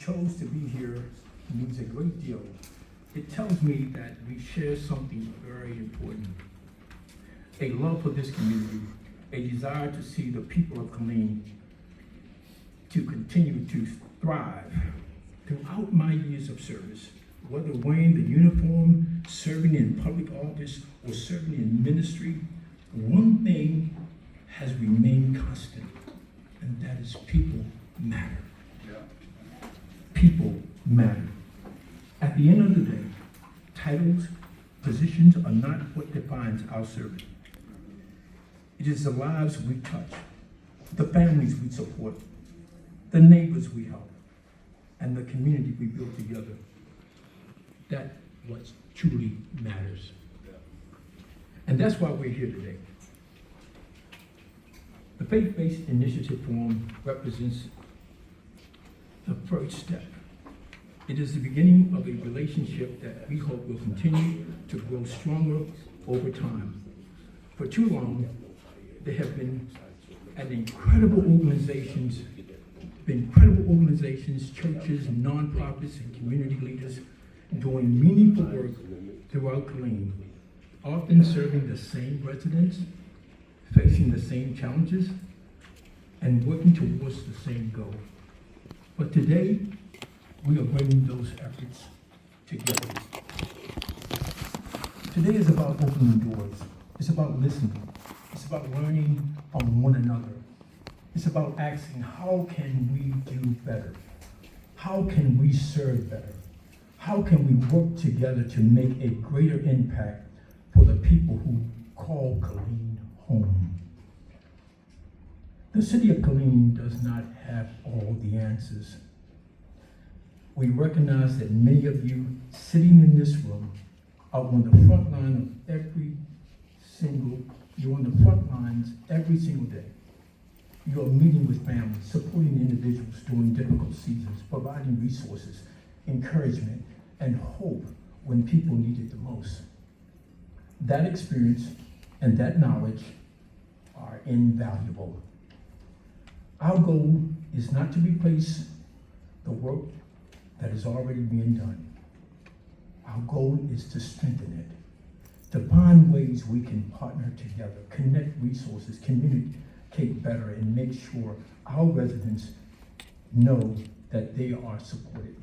chose to be here means a great deal. It tells me that we share something very important. A love for this community, a desire to see the people of Killeen to continue to thrive. Throughout my years of service, whether wearing the uniform, serving in public office, or serving in ministry, one thing has remained constant, and that is people matter. People matter. At the end of the day, titles, positions are not what defines our service. It is the lives we touch, the families we support, the neighbors we help, and the community we build together. That's what truly matters. And that's why we're here today. The Faith-Based Initiative Forum represents the first step. It is the beginning of a relationship that we hope will continue to grow stronger over time. For too long, there have been incredible organizations, churches, nonprofits, and community leaders doing meaningful work throughout Killeen, often serving the same residents, facing the same challenges, and working towards the same goal. But today, we are bringing those efforts together. Today is about opening doors. It's about listening. It's about learning from one another. It's about asking, how can we do better? How can we serve better? How can we work together to make a greater impact for the people who call Killeen home? The city of Killeen does not have all the answers. We recognize that many of you sitting in this room are on the front line of you're on the front lines every single day. You are meeting with families, supporting individuals during difficult seasons, providing resources, encouragement, and hope when people need it the most. That experience and that knowledge are invaluable. Our goal is not to replace the work that is already being done. Our goal is to strengthen it, to find ways we can partner together, connect resources, communicate better, and make sure our residents know that they are supported.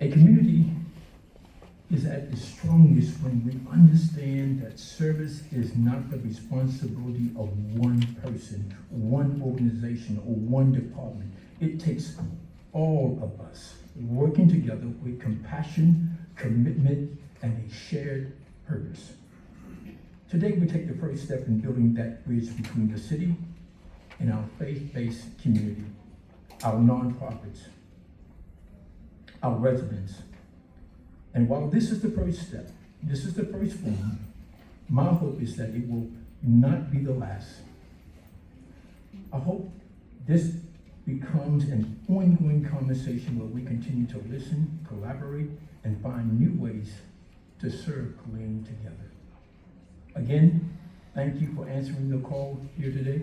A community is at its strongest when we understand that service is not the responsibility of one person, one organization, or one department. It takes all of us working together with compassion, commitment, and a shared purpose. Today, we take the first step in building that bridge between the city and our faith-based community, our nonprofits, our residents. And while this is the first step, this is the first form, my hope is that it will not be the last. I hope this becomes an ongoing conversation where we continue to listen, collaborate, and find new ways to serve Killeen together. Again, thank you for answering the call here today.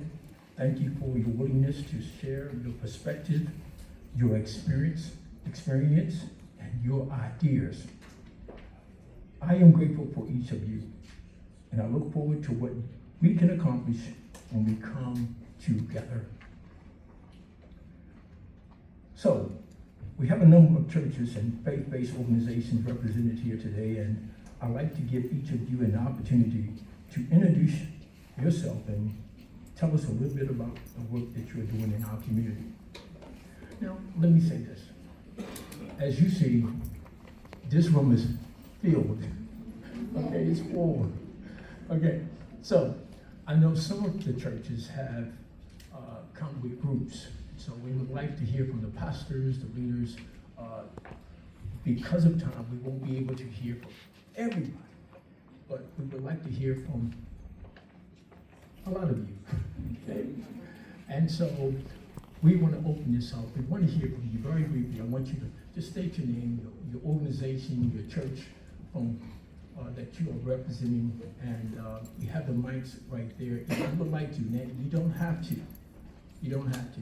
Thank you for your willingness to share your perspective, your experience, and your ideas. I am grateful for each of you, and I look forward to what we can accomplish when we come together. So, we have a number of churches and faith-based organizations represented here today, and I'd like to give each of you an opportunity to introduce yourself and tell us a little bit about the work that you're doing in our community. Now, let me say this. As you see, this room is filled. Okay, it's full. Okay, so I know some of the churches have come with groups. So we would like to hear from the pastors, the leaders. Because of time, we won't be able to hear from everybody, but we would like to hear from a lot of you. Okay? And so we want to open this up. We want to hear from you very briefly. I want you to just state your name, your organization, your church from that you are representing, and we have the mics right there. If you would like to, you don't have to. You don't have to.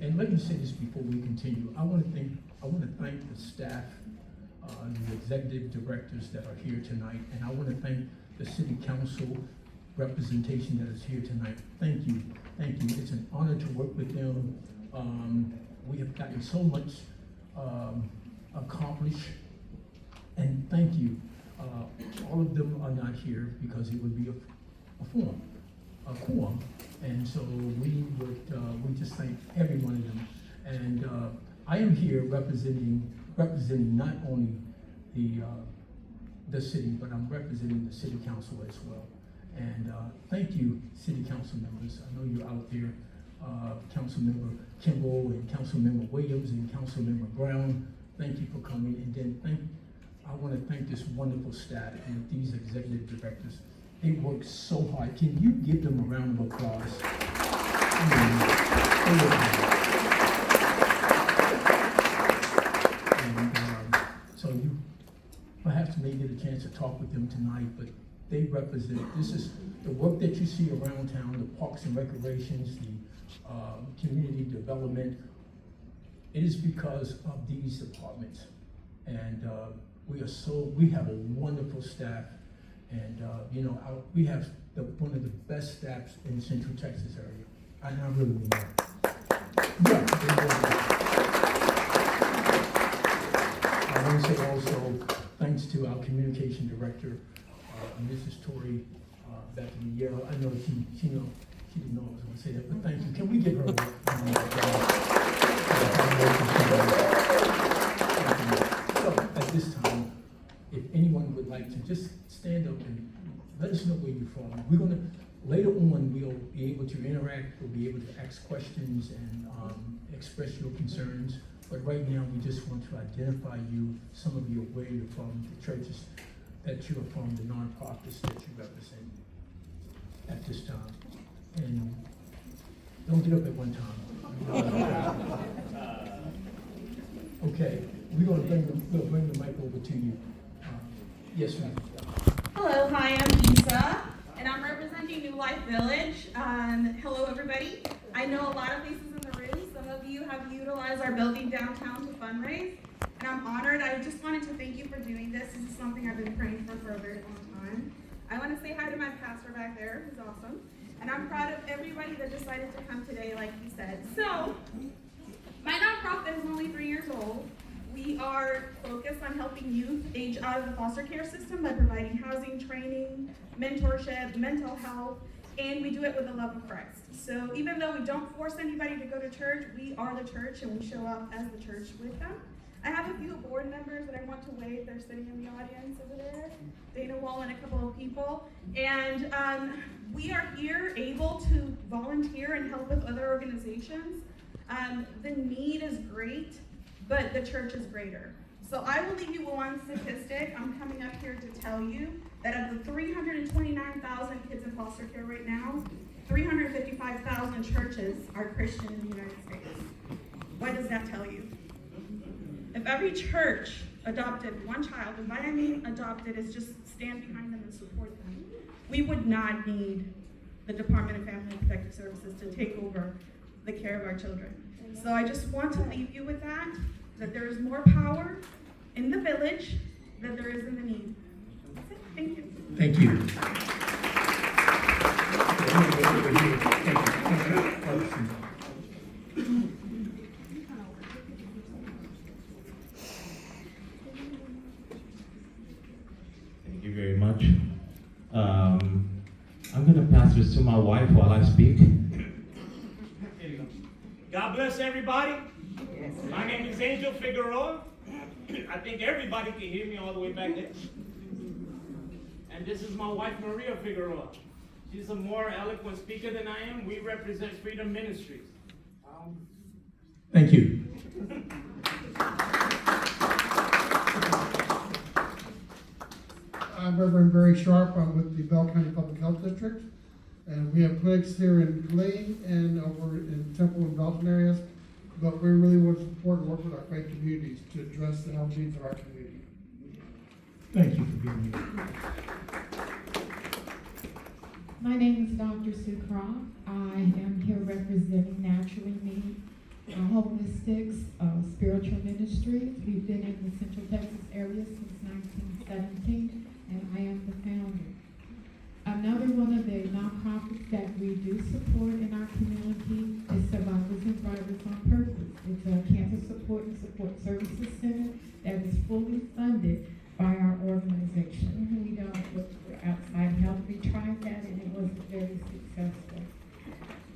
And let me say this before we continue. I want to thank the staff, the executive directors that are here tonight, and I want to thank the city council representation that is here tonight. Thank you, thank you. It's an honor to work with them. We have gotten so much accomplished, and thank you. All of them are not here because it would be a quorum, and so we just thank every one of them. And I am here representing not only the city, but I'm representing the city council as well. And thank you, city council members. I know you're out there, Councilmember Kimball and Councilmember Williams and Councilmember Brown. Thank you for coming. And then I want to thank this wonderful staff and these executive directors. They work so hard. Can you give them a round of applause? So you perhaps may get a chance to talk with them tonight, but they represent, this is the work that you see around town, the parks and recreations, the community development. It is because of these departments. And we have a wonderful staff. And we have one of the best staffs in Central Texas area. And I really mean that. I want to say also thanks to our communication director, Mrs. Tori Becky. I know she didn't know I was going to say that, but thank you. Can we give her a So at this time, if anyone would like to just stand up and let us know where you're from. We're going to, later on, we'll be able to interact, we'll be able to ask questions and express your concerns. But right now, we just want to identify you, some of you, where you're from, the churches that you're from, the nonprofits that you represent at this time. And don't get up at one time. Okay, we're going to bring the mic over to you. Yes, ma'am. Hello, hi, I'm Isa, and I'm representing New Life Village. Hello, everybody. I know a lot of faces in the room. Some of you have utilized our building downtown to fundraise, and I'm honored. I just wanted to thank you for doing this. This is something I've been praying for a very long time. I want to say hi to my pastor back there, who's awesome, and I'm proud of everybody that decided to come today, like he said. So, my nonprofit is only 3 years old. We are focused on helping youth age out of the foster care system by providing housing, training, mentorship, mental health, and we do it with the love of Christ. So even though we don't force anybody to go to church, we are the church and we show up as the church with them. I have a few board members that I want to wave. They're sitting in the audience over there. Dana Wall and a couple of people. And we are here able to volunteer and help with other organizations. The need is great, but the church is greater. So I will leave you with one statistic. I'm coming up here to tell you that of the 329,000 kids in foster care right now, 355,000 churches are Christian in the United States. What does that tell you? If every church adopted one child, and by I mean adopted is just stand behind them and support them, we would not need the Department of Family and Protective Services to take over the care of our children. So I just want to leave you with that there is more power in the village than there is in the need. That's it. Thank you. Thank you. Thank you very much. I'm going to pass this to my wife while I speak. God bless everybody. Yes. My name is Angel Figueroa. I think everybody can hear me all the way back there. And this is my wife, Maria Figueroa. She's a more eloquent speaker than I am. We represent Freedom Ministries. Thank you. I'm Reverend Barry Sharp. I'm with the Bell County Public Health District. And we have clinics here in Killeen and over in Temple and Belton areas. But we really want to support and work with our faith communities to address the health needs of our community. Thank you for being here. My name is Dr. Sue Croft. I am here representing Naturally Me. Holistic Spiritual Ministries. We've been in the Central Texas area since 1917, and I am the founder. Another one of the nonprofits that we do support in our community is Survivors and Thrivers on Purpose. It's a cancer support and support services center that is fully funded by our organization. We don't look for outside help. We tried that and it wasn't very successful.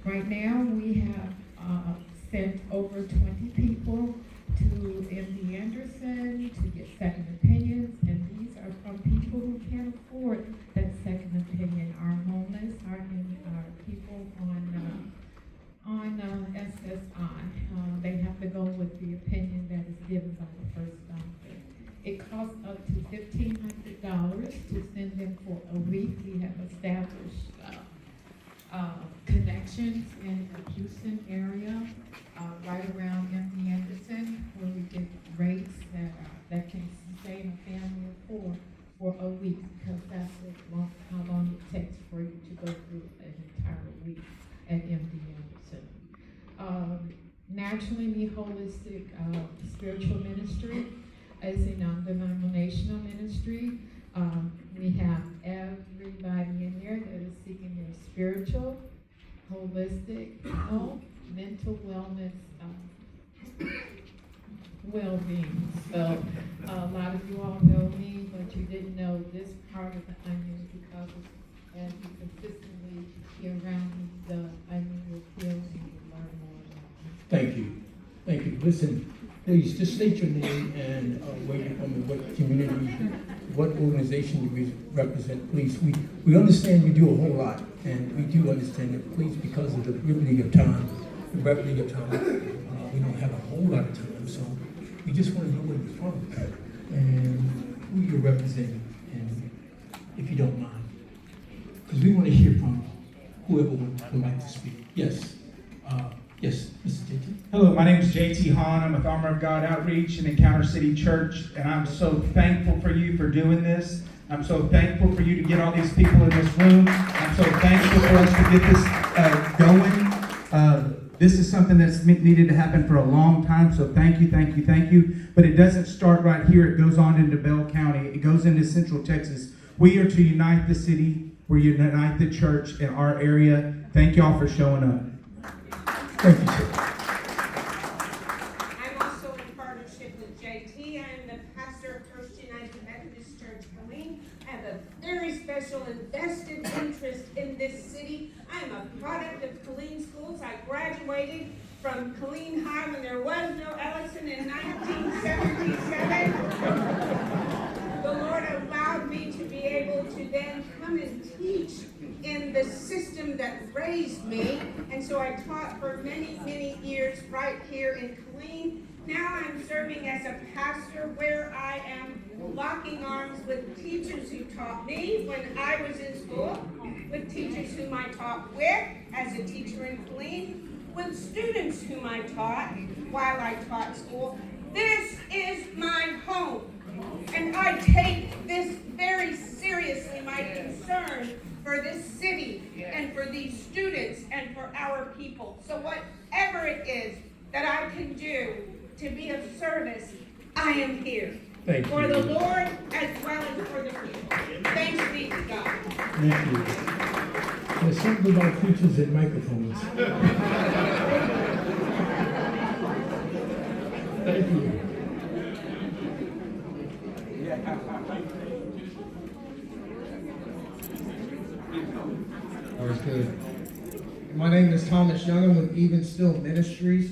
Right now, we have sent over 20 people to MD Anderson to get second opinions, and these are from people who can't afford that second opinion. Our homeless, our people on SSI. They have to go with the opinion that is given by the first doctor. It costs up to $1,500 to send them for a week. We have established connections in the Houston area, right around MD Anderson, where we get rates that can sustain a family of four for a week, because that's how long it takes for you to go through an entire week at MD Anderson. Naturally Me Holistic Spiritual Ministry is a non-denominational ministry. We have everybody in there that is seeking their spiritual, holistic, health, mental wellness, well-being. So a lot of you all know me, but you didn't know this part of the onion, because as you consistently hear around me, the onion will peel and you will learn more about me. Thank you. Thank you. Listen, please just state your name and where you're from and what community, what organization you represent. Please, we understand you do a whole lot, and we do understand that. Please, because of the brevity of time, we don't have a whole lot of time, so we just want to know where you're from and who you're representing, and if you don't mind, because we want to hear from whoever would like to speak. Yes. Yes, Mr. JT. Hello, my name is JT Hahn. I'm with Armor of God Outreach and Encounter City Church, and I'm so thankful for you for doing this. I'm so thankful for you to get all these people in this room. I'm so thankful for us to get this going. This is something that's needed to happen for a long time, so thank you, thank you, thank you. But it doesn't start right here. It goes on into Bell County. It goes into Central Texas. We are to unite the city. We unite the church in our area. Thank y'all for showing up. Thank you, sir. I'm also in partnership with JT. I'm the pastor of First United Methodist Church, Killeen. I have a very special and vested interest in this city. I am a product of Killeen schools. I graduated from Killeen High when there was no Ellison in 1977. The Lord allowed me to be able to then come and teach in the system that raised me, and so I taught for many, many years right here in Killeen. Now I'm serving as a pastor where I am locking arms with teachers who taught me when I was in school, with teachers whom I taught with as a teacher in Killeen, with students whom I taught while I taught school. This is my home, and I take this very seriously, my concern for this city and for these students and for our people. So whatever it is that I can do to be of service, I am here. Thank you. For the Lord as well as for the people. Thanks be to God. Thank you. There's something about preachers and microphones. Thank you. That was good. My name is Thomas Young. I'm with Even Still Ministries.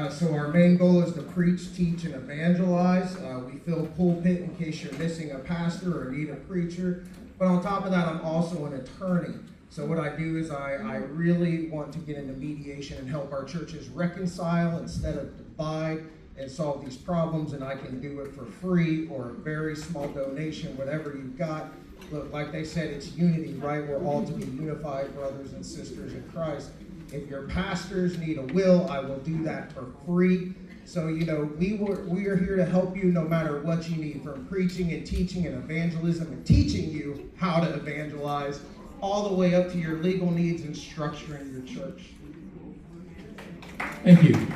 So our main goal is to preach, teach, and evangelize. We fill pulpit in case you're missing a pastor or need a preacher. But on top of that, I'm also an attorney. So what I do is I really want to get into mediation and help our churches reconcile instead of divide and solve these problems. And I can do it for free or a very small donation, whatever you've got. Look, like they said, it's unity, right? We're all to be unified brothers and sisters in Christ. If your pastors need a will, I will do that for free. So, we are here to help you no matter what you need, from preaching and teaching and evangelism and teaching you how to evangelize, all the way up to your legal needs and structuring your church. Thank you.